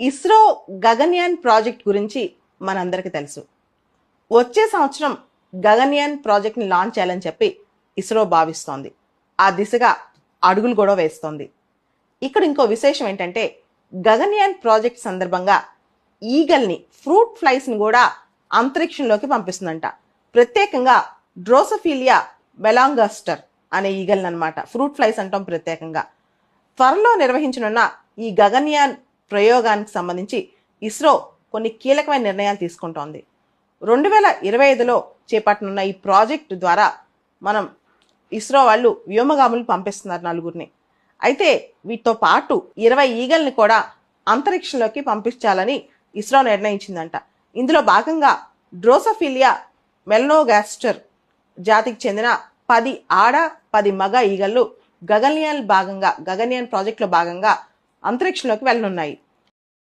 ISRO Gaganyaan project గురించి మనందరికీ తెలుసు. వచ్చే సంవత్సరం గగన్యాన్ ప్రాజెక్ట్ని లాంచ్ చేయాలని చెప్పి ఇస్రో భావిస్తోంది. ఆ దిశగా అడుగులు కూడా వేస్తోంది. ఇక్కడ ఇంకో విశేషం ఏంటంటే, గగన్యాన్ ప్రాజెక్ట్ సందర్భంగా ఈగల్ని, ఫ్రూట్ ఫ్లైస్ని కూడా అంతరిక్షంలోకి పంపిస్తుందంట. ప్రత్యేకంగా డ్రోసోఫిలియా మెలాంగాస్టర్ అనే ఈగల్ని అనమాట. ఫ్రూట్ ఫ్లైస్ అంటాం ప్రత్యేకంగా. త్వరలో నిర్వహించనున్న ఈ గగన్యాన్ ప్రయోగానికి సంబంధించి ఇస్రో కొన్ని కీలకమైన నిర్ణయాలు తీసుకుంటోంది. 2025లో చేపట్టనున్న ఈ ప్రాజెక్టు ద్వారా మనం ఇస్రో వాళ్ళు వ్యోమగాములు పంపిస్తున్నారు 4 అయితే వీటితో పాటు 20 ఈగల్ని కూడా అంతరిక్షంలోకి పంపించాలని ఇస్రో నిర్ణయించిందంట. ఇందులో భాగంగా డ్రోసోఫిలియా మెలనోగాస్టర్ జాతికి చెందిన 10 ఆడ 10 మగ ఈగళ్ళు గగన్యాన్ ప్రాజెక్టులో భాగంగా అంతరిక్షంలోకి వెళ్ళనున్నాయి.